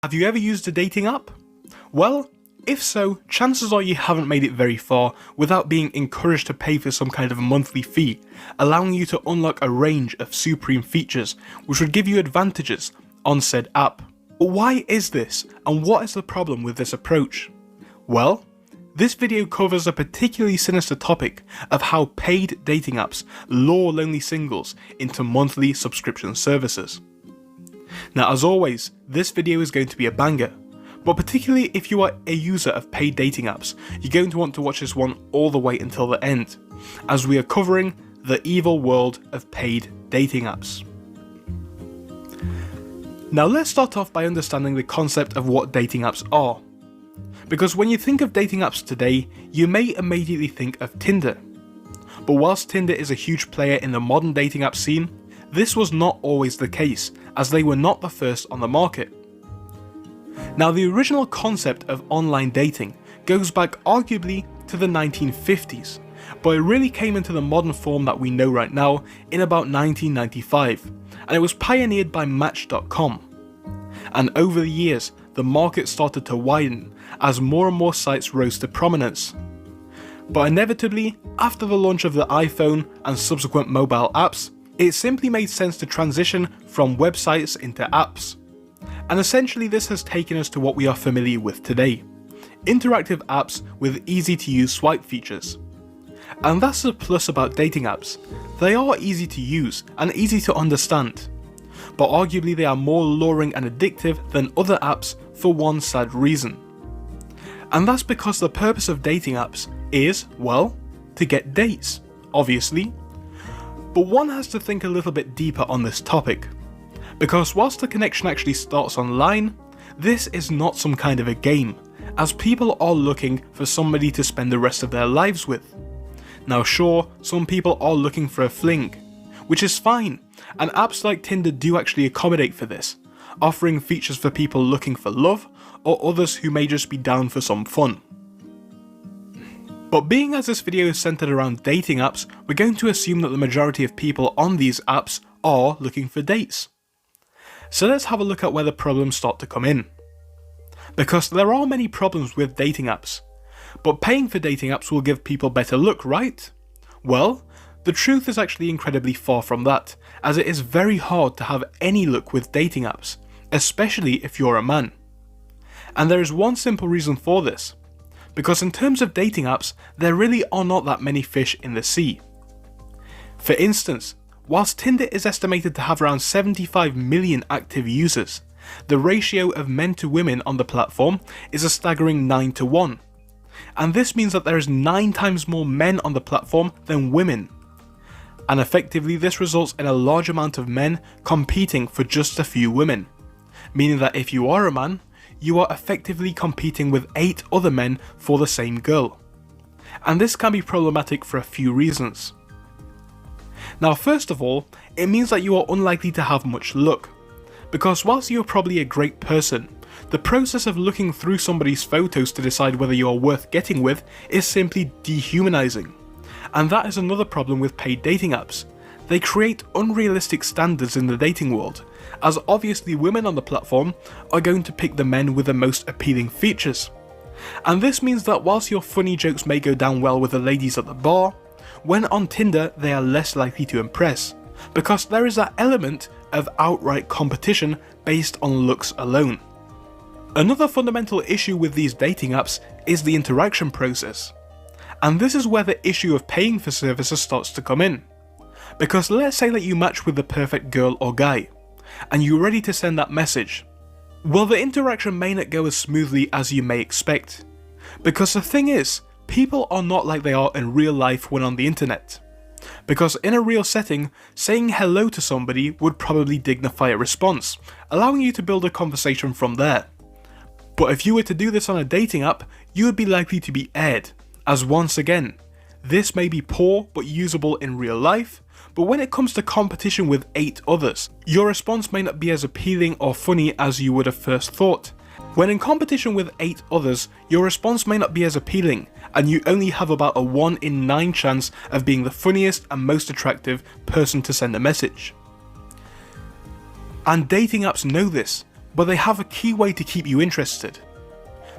Have you ever used a dating app? Well, if so, chances are you haven't made it very far without being encouraged to pay for some kind of monthly fee, allowing you to unlock a range of supreme features which would give you advantages on said app. But why is this, and what is the problem with this approach? Well, this video covers a particularly sinister topic of how paid dating apps lure lonely singles into monthly subscription services. Now, as always, this video is going to be a banger, but particularly if you are a user of paid dating apps, you're going to want to watch this one all the way until the end, as we are covering the evil world of paid dating apps. Now let's start off by understanding the concept of what dating apps are. Because when you think of dating apps today, you may immediately think of Tinder. But whilst Tinder is a huge player in the modern dating app scene, this was not always the case, as they were not the first on the market. Now, the original concept of online dating goes back arguably to the 1950s, but it really came into the modern form that we know right now in about 1995, and it was pioneered by Match.com. And over the years, the market started to widen as more and more sites rose to prominence. But inevitably, after the launch of the iPhone and subsequent mobile apps, it simply made sense to transition from websites into apps. And essentially this has taken us to what we are familiar with today: interactive apps with easy to use swipe features. And that's the plus about dating apps. They are easy to use and easy to understand, but arguably they are more luring and addictive than other apps for one sad reason. And that's because the purpose of dating apps is, well, to get dates, obviously. But one has to think a little bit deeper on this topic, because whilst the connection actually starts online, this is not some kind of a game, as people are looking for somebody to spend the rest of their lives with. Now sure, some people are looking for a fling, which is fine, and apps like Tinder do actually accommodate for this, offering features for people looking for love or others who may just be down for some fun. But being as this video is centered around dating apps, we're going to assume that the majority of people on these apps are looking for dates. So let's have a look at where the problems start to come in. Because there are many problems with dating apps, but paying for dating apps will give people better luck, right? Well, the truth is actually incredibly far from that, as it is very hard to have any luck with dating apps, especially if you're a man. And there is one simple reason for this. Because in terms of dating apps, there really are not that many fish in the sea. For instance, whilst Tinder is estimated to have around 75 million active users, the ratio of men to women on the platform is a staggering 9-1. And this means that there is 9 times more men on the platform than women. And effectively this results in a large amount of men competing for just a few women. Meaning that if you are a man, you are effectively competing with 8 other men for the same girl. And this can be problematic for a few reasons. Now first of all, it means that you are unlikely to have much luck, because whilst you are probably a great person, the process of looking through somebody's photos to decide whether you are worth getting with is simply dehumanizing. And that is another problem with paid dating apps. They create unrealistic standards in the dating world, as obviously women on the platform are going to pick the men with the most appealing features. And this means that whilst your funny jokes may go down well with the ladies at the bar, when on Tinder they are less likely to impress, because there is that element of outright competition based on looks alone. Another fundamental issue with these dating apps is the interaction process. And this is where the issue of paying for services starts to come in. Because let's say that you match with the perfect girl or guy, and you're ready to send that message. Well, the interaction may not go as smoothly as you may expect. Because the thing is, people are not like they are in real life when on the internet. Because in a real setting, saying hello to somebody would probably dignify a response, allowing you to build a conversation from there. But if you were to do this on a dating app, you would be likely to be aired, as once again, this may be poor but usable in real life, but when it comes to competition with 8 others, your response may not be as appealing or funny as you would have first thought. When in competition with 8 others, your response may not be as appealing, and you only have about a 1 in 9 chance of being the funniest and most attractive person to send a message. And dating apps know this, but they have a key way to keep you interested.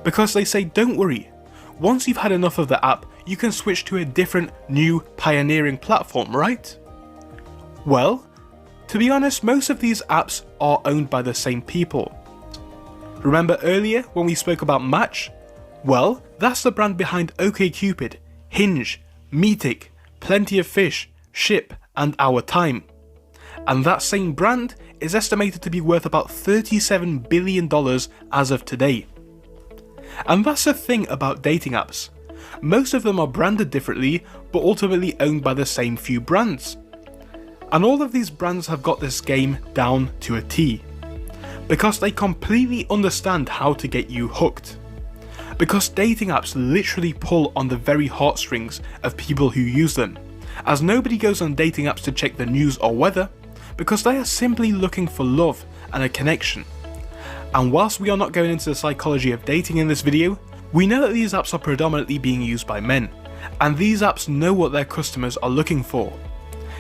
Because they say, don't worry, once you've had enough of the app, you can switch to a different, new, pioneering platform, right? Well, to be honest, most of these apps are owned by the same people. Remember earlier when we spoke about Match? Well, that's the brand behind OkCupid, Hinge, Meetic, Plenty of Fish, Ship, and Our Time. And that same brand is estimated to be worth about $37 billion as of today. And that's the thing about dating apps. Most of them are branded differently, but ultimately owned by the same few brands. And all of these brands have got this game down to a T. Because they completely understand how to get you hooked. Because dating apps literally pull on the very heartstrings of people who use them, as nobody goes on dating apps to check the news or weather, because they are simply looking for love and a connection. And whilst we are not going into the psychology of dating in this video, we know that these apps are predominantly being used by men, and these apps know what their customers are looking for.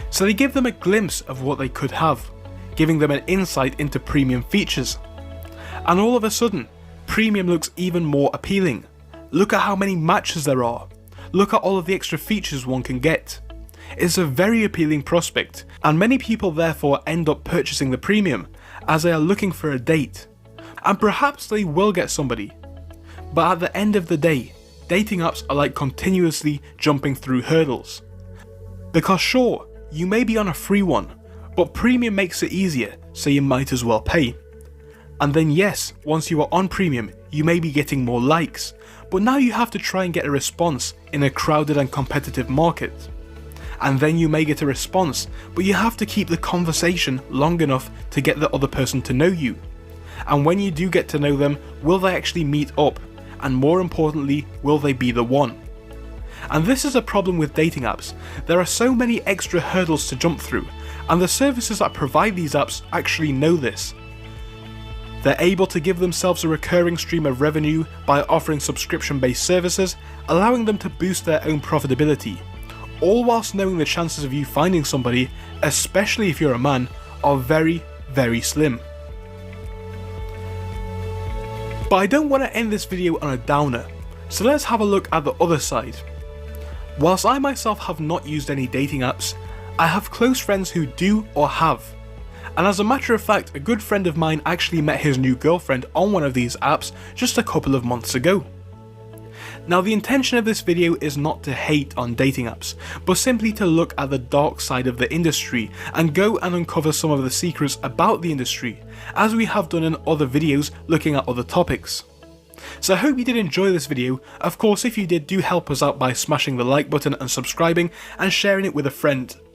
So they give them a glimpse of what they could have, giving them an insight into premium features. And all of a sudden, premium looks even more appealing. Look at how many matches there are. Look at all of the extra features one can get. It's a very appealing prospect, and many people therefore end up purchasing the premium, as they are looking for a date. And perhaps they will get somebody. But at the end of the day, dating apps are like continuously jumping through hurdles. Because sure, you may be on a free one, but premium makes it easier, so you might as well pay. And then yes, once you are on premium, you may be getting more likes, but now you have to try and get a response in a crowded and competitive market. And then you may get a response, but you have to keep the conversation long enough to get the other person to know you. And when you do get to know them, will they actually meet up? And more importantly, will they be the one? And this is a problem with dating apps. There are so many extra hurdles to jump through, and the services that provide these apps actually know this. They're able to give themselves a recurring stream of revenue by offering subscription-based services, allowing them to boost their own profitability, all whilst knowing the chances of you finding somebody, especially if you're a man, are very, very slim. But I don't want to end this video on a downer, so let's have a look at the other side. Whilst I myself have not used any dating apps, I have close friends who do or have. And as a matter of fact, a good friend of mine actually met his new girlfriend on one of these apps just a couple of months ago. Now the intention of this video is not to hate on dating apps, but simply to look at the dark side of the industry and go and uncover some of the secrets about the industry, as we have done in other videos looking at other topics. So I hope you did enjoy this video. Of course, if you did, do help us out by smashing the like button and subscribing and sharing it with a friend.